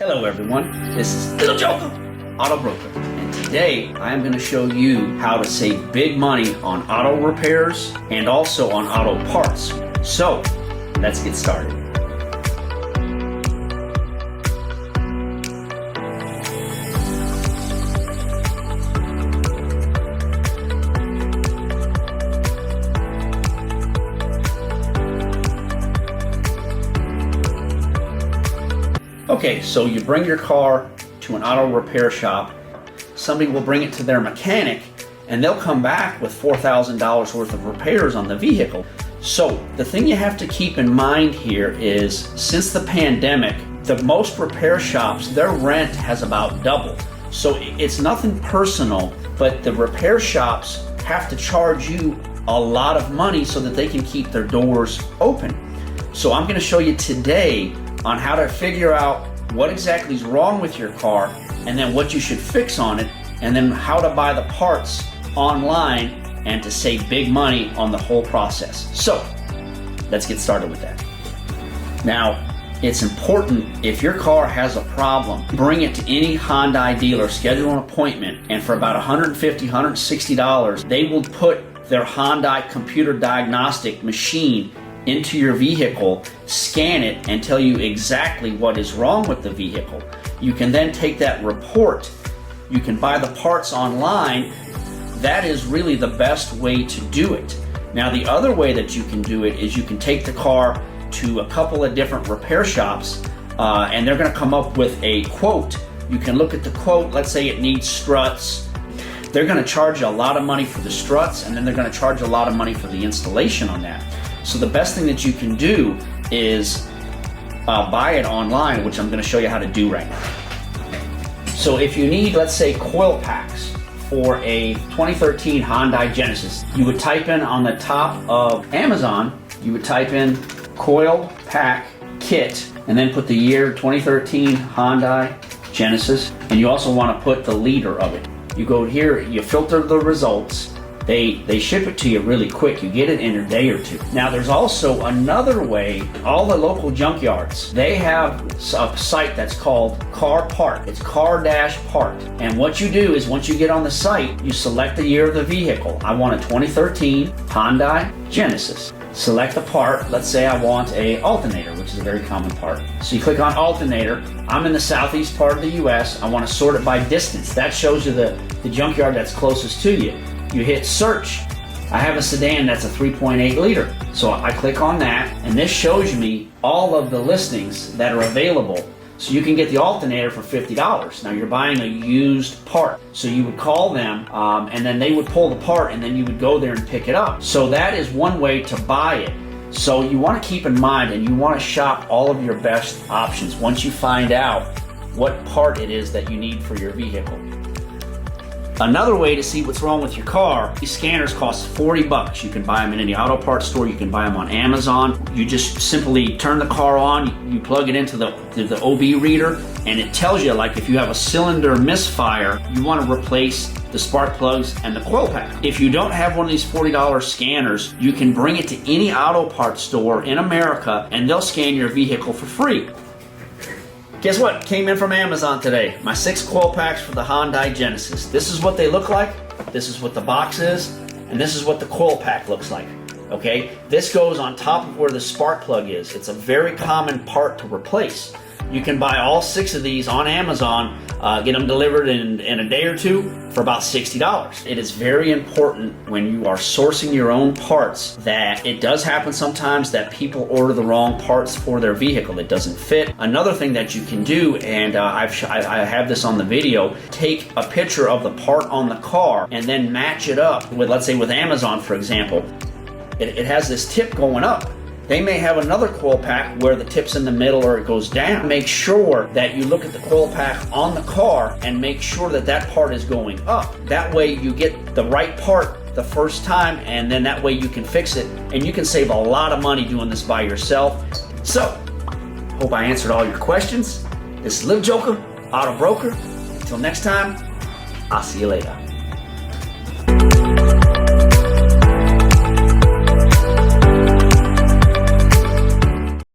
Hello everyone, this is Little Joker, Auto Broker, and today I am going to show you how to save big money on auto repairs and also on auto parts. So, let's get started. Okay, so you bring your car to an auto repair shop, somebody will bring it to their mechanic, and they'll come back with $4,000 worth of repairs on the vehicle. So the thing you have to keep in mind here is, since the pandemic, the most repair shops, their rent has about doubled. So it's nothing personal, but the repair shops have to charge you a lot of money so that they can keep their doors open. So I'm going to show you today on how to figure out what exactly is wrong with your car, and then what you should fix on it, and then how to buy the parts online and to save big money on the whole process. So let's get started with that. Now, it's important, if your car has a problem, bring it to any Hyundai dealer, schedule an appointment, and for about $150, $160, they will put their Hyundai computer diagnostic machine into your vehicle, scan it, and tell you exactly what is wrong with the vehicle. You can then take that report, you can buy the parts online. That is really the best way to do it. Now, the other way that you can do it is you can take the car to a couple of different repair shops, and they're going to come up with a quote. You can look at the quote. Let's say it needs struts. They're going to charge you a lot of money for the struts, and then they're going to charge you a lot of money for the installation on that. So the best thing that you can do is buy it online, which I'm going to show you how to do right now. So if you need, let's say, coil packs for a 2013 Hyundai Genesis, you would type in on the top of Amazon, you would type in coil pack kit, and then put the year 2013 Hyundai Genesis, and you also want to put the liter of it. You go here, you filter the results. They ship it to you really quick. You get it in a day or two. Now, there's also another way. All the local junkyards, they have a site that's called Car Part. It's car-part. And what you do is, once you get on the site, you select the year of the vehicle. I want a 2013 Hyundai Genesis. Select the part. Let's say I want a alternator, which is a very common part. So you click on alternator. I'm in the southeast part of the US. I want to sort it by distance. That shows you the junkyard that's closest to you. You hit search. I have a sedan that's a 3.8 liter. So I click on that, and this shows me all of the listings that are available. So you can get the alternator for $50. Now, you're buying a used part. So you would call them, and then they would pull the part, and then you would go there and pick it up. So that is one way to buy it. So you want to keep in mind, and you want to shop all of your best options once you find out what part it is that you need for your vehicle. Another way to see what's wrong with your car, these scanners cost $40. You can buy them in any auto parts store. You can buy them on Amazon. You just simply turn the car on, you plug it into the OB reader, and it tells you, like, if you have a cylinder misfire, you want to replace the spark plugs and the coil pack. If you don't have one of these $40 scanners, you can bring it to any auto parts store in America, and they'll scan your vehicle for free. Guess what came in from Amazon today? My 6 coil packs for the Hyundai Genesis. This is what they look like, this is what the box is, and this is what the coil pack looks like. Okay, this goes on top of where the spark plug is. It's a very common part to replace. You can buy all 6 of these on Amazon, get them delivered in a day or two for about $60. It is very important when you are sourcing your own parts that it does happen sometimes that people order the wrong parts for their vehicle. It doesn't fit. Another thing that you can do, and I have this on the video, take a picture of the part on the car and then match it up with, let's say with Amazon, for example. It has this tip going up. They may have another coil pack where the tip's in the middle or it goes down. Make sure that you look at the coil pack on the car and make sure that that part is going up. That way you get the right part the first time, and then that way you can fix it, and you can save a lot of money doing this by yourself. So, hope I answered all your questions. This is Little Joker, Auto Broker. Until next time, I'll see you later.